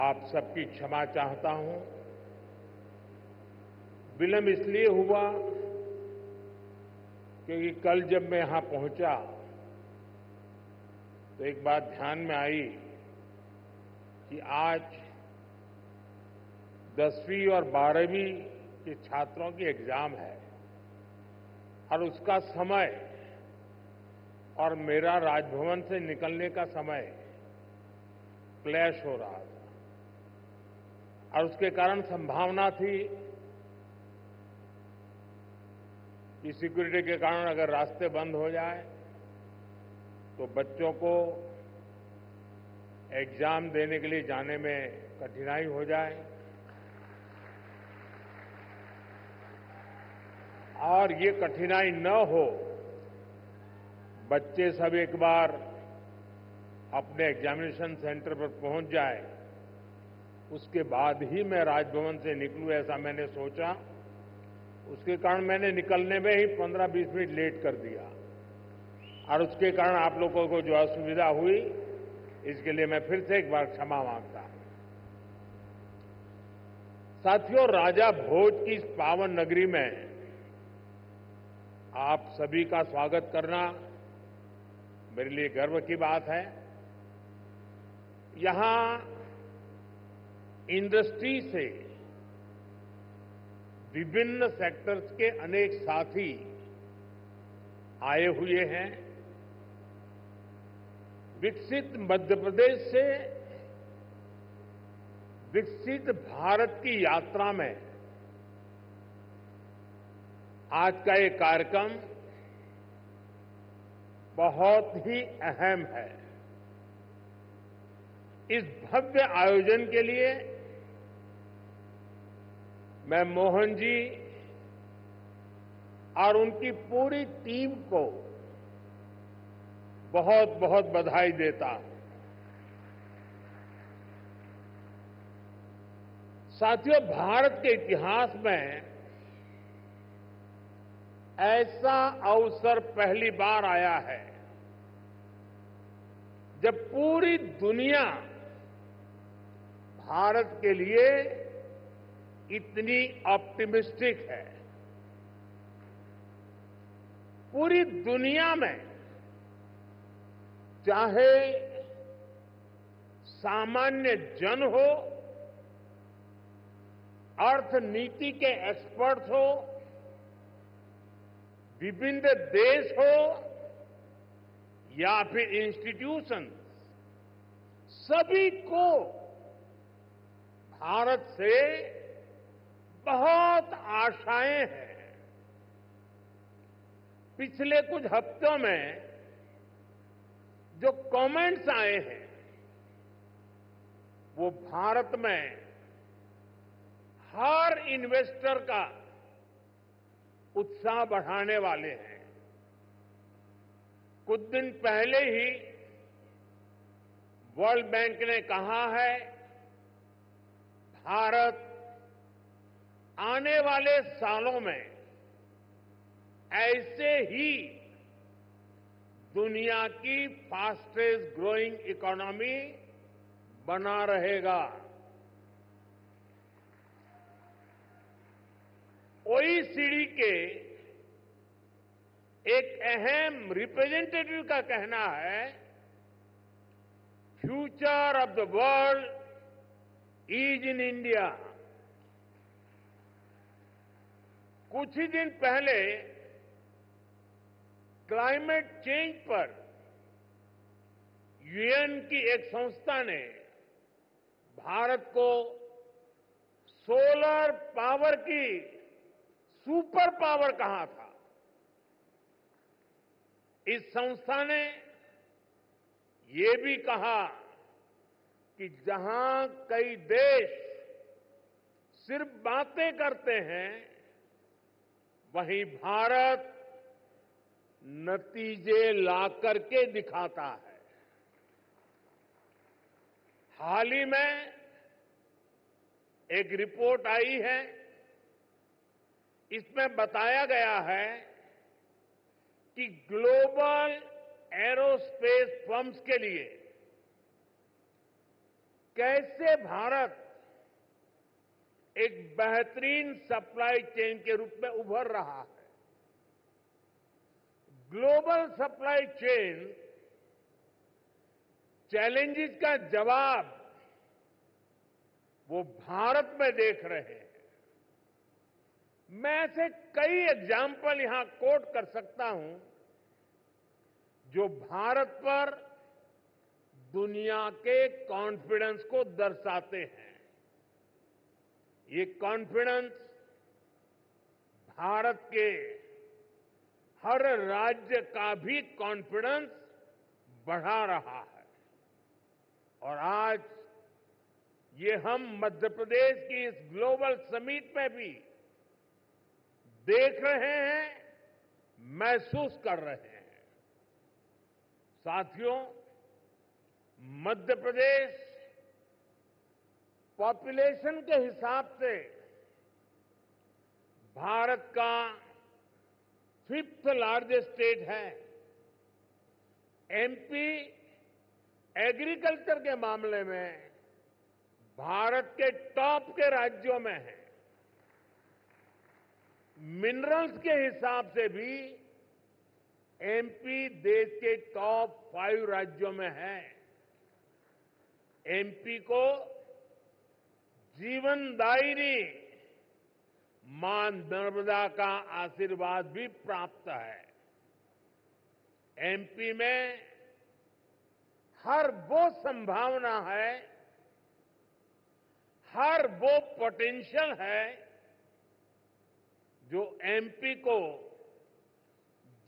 आप सबकी क्षमा चाहता हूं। विलंब इसलिए हुआ क्योंकि कल जब मैं यहां पहुंचा तो एक बात ध्यान में आई कि आज 10वीं और 12वीं के छात्रों की एग्जाम है और उसका समय और मेरा राजभवन से निकलने का समय क्लैश हो रहा था और उसके कारण संभावना थी कि सिक्योरिटी के कारण अगर रास्ते बंद हो जाए तो बच्चों को एग्जाम देने के लिए जाने में कठिनाई हो जाए और ये कठिनाई न हो, बच्चे सब एक बार अपने एग्जामिनेशन सेंटर पर पहुंच जाए, उसके बाद ही मैं राजभवन से निकलूं ऐसा मैंने सोचा। उसके कारण मैंने निकलने में ही 15-20 मिनट लेट कर दिया और उसके कारण आप लोगों को जो असुविधा हुई इसके लिए मैं फिर से एक बार क्षमा मांगता हूं। साथियों, राजा भोज की इस पावन नगरी में आप सभी का स्वागत करना मेरे लिए गर्व की बात है। यहां इंडस्ट्री से विभिन्न सेक्टर्स के अनेक साथी आए हुए हैं। विकसित मध्य प्रदेश से विकसित भारत की यात्रा में आज का ये कार्यक्रम बहुत ही अहम है। इस भव्य आयोजन के लिए मैं मोहन जी और उनकी पूरी टीम को बहुत बहुत बधाई देता हूं। साथियों, भारत के इतिहास में ऐसा अवसर पहली बार आया है जब पूरी दुनिया भारत के लिए इतनी ऑप्टिमिस्टिक है। पूरी दुनिया में चाहे सामान्य जन हो, अर्थनीति के एक्सपर्ट हो, विभिन्न देश हो या फिर इंस्टीट्यूशन, सभी को भारत से बहुत आशाएं हैं। पिछले कुछ हफ्तों में जो कमेंट्स आए हैं वो भारत में हर इन्वेस्टर का उत्साह बढ़ाने वाले हैं। कुछ दिन पहले ही वर्ल्ड बैंक ने कहा है भारत आने वाले सालों में ऐसे ही दुनिया की फास्टेस्ट ग्रोइंग इकोनॉमी बना रहेगा। ओईसीडी के एक अहम रिप्रेजेंटेटिव का कहना है future of the world is in India. कुछ ही दिन पहले क्लाइमेट चेंज पर यूएन की एक संस्था ने भारत को सोलर पावर की सुपर पावर कहा था। इस संस्था ने ये भी कहा कि जहां कई देश सिर्फ बातें करते हैं, वहीं भारत नतीजे ला करके दिखाता है। हाल ही में एक रिपोर्ट आई है, इसमें बताया गया है कि ग्लोबल एरोस्पेस फर्म्स के लिए कैसे भारत एक बेहतरीन सप्लाई चेन के रूप में उभर रहा है। ग्लोबल सप्लाई चेन चैलेंजेस का जवाब वो भारत में देख रहे हैं। मैं ऐसे कई एग्जाम्पल यहां कोट कर सकता हूं जो भारत पर दुनिया के कॉन्फिडेंस को दर्शाते हैं। ये कॉन्फिडेंस भारत के हर राज्य का भी कॉन्फिडेंस बढ़ा रहा है। और आज ये हम मध्य प्रदेश की इस ग्लोबल समिट में भी देख रहे हैं, महसूस कर रहे हैं। साथियों, मध्य प्रदेश पॉपुलेशन के हिसाब से भारत का 5th लार्जेस्ट स्टेट है। एमपी एग्रीकल्चर के मामले में भारत के टॉप के राज्यों में है। मिनरल्स के हिसाब से भी एमपी देश के टॉप 5 राज्यों में है। एमपी को जीवनदायिनी मां नर्मदा का आशीर्वाद भी प्राप्त है। एमपी में हर वो संभावना है, हर वो पोटेंशियल है जो एमपी को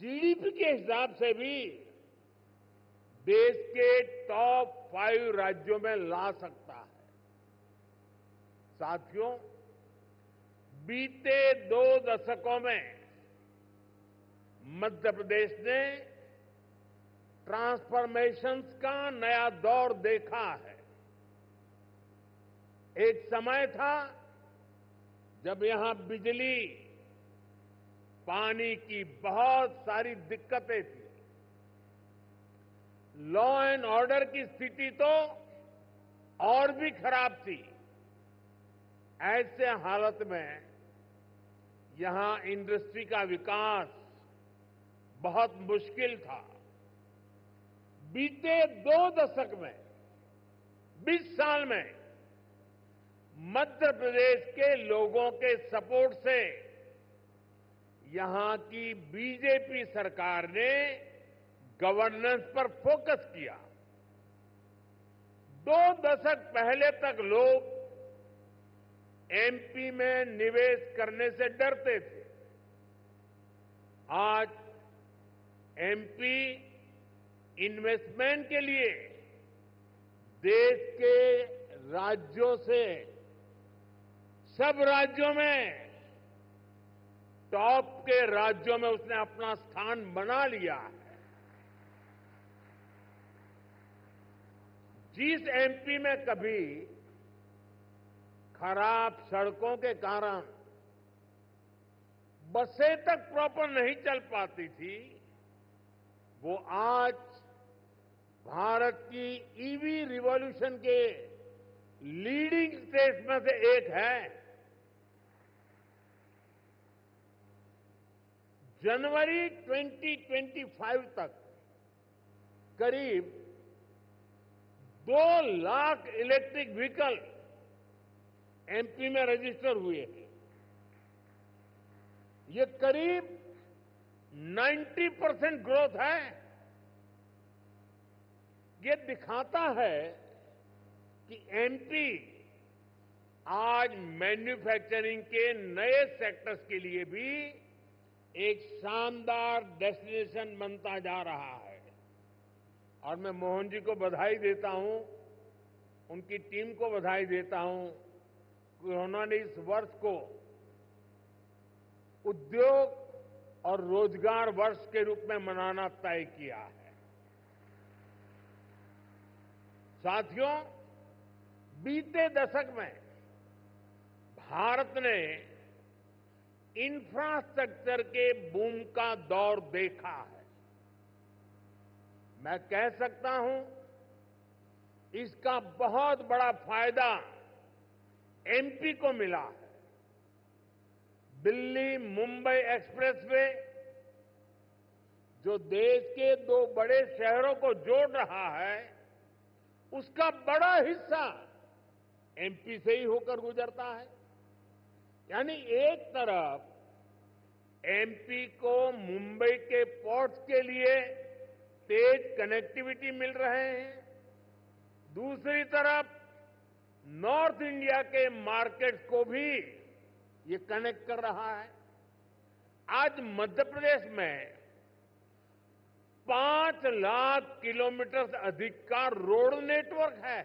जीडीपी के हिसाब से भी देश के टॉप 5 राज्यों में ला सकता है। साथियों, बीते 2 दशकों में मध्य प्रदेश ने ट्रांसफॉर्मेशंस का नया दौर देखा है। एक समय था जब यहां बिजली, पानी की बहुत सारी दिक्कतें थी। लॉ एंड ऑर्डर की स्थिति तो और भी खराब थी। ऐसे हालत में यहां इंडस्ट्री का विकास बहुत मुश्किल था। बीते 2 दशक में, 20 साल में मध्य प्रदेश के लोगों के सपोर्ट से यहां की बीजेपी सरकार ने गवर्नेंस पर फोकस किया। 2 दशक पहले तक लोग एमपी में निवेश करने से डरते थे। आज एमपी इन्वेस्टमेंट के लिए देश के राज्यों से सब राज्यों में टॉप के राज्यों में उसने अपना स्थान बना लिया है। जिस एमपी में कभी खराब सड़कों के कारण बसें तक प्रॉपर नहीं चल पाती थी, वो आज भारत की ईवी रिवॉल्यूशन के लीडिंग स्टेट्स में से एक है। जनवरी 2025 तक करीब 2 लाख इलेक्ट्रिक व्हीकल एमपी में रजिस्टर हुए हैं। ये करीब 90% ग्रोथ है। ये दिखाता है कि एमपी आज मैन्युफैक्चरिंग के नए सेक्टर्स के लिए भी एक शानदार डेस्टिनेशन बनता जा रहा है। और मैं मोहन जी को बधाई देता हूं, उनकी टीम को बधाई देता हूं कि उन्होंने इस वर्ष को उद्योग और रोजगार वर्ष के रूप में मनाना तय किया है। साथियों, बीते दशक में भारत ने इंफ्रास्ट्रक्चर के बूम का दौर देखा है। मैं कह सकता हूं इसका बहुत बड़ा फायदा एमपी को मिला है। दिल्ली मुंबई एक्सप्रेस वे जो देश के दो बड़े शहरों को जोड़ रहा है, उसका बड़ा हिस्सा एमपी से ही होकर गुजरता है। यानी एक तरफ एमपी को मुंबई के पोर्ट्स के लिए तेज कनेक्टिविटी मिल रहे हैं, दूसरी तरफ नॉर्थ इंडिया के मार्केट्स को भी ये कनेक्ट कर रहा है। आज मध्य प्रदेश में 5 लाख किलोमीटर से अधिक का रोड नेटवर्क है।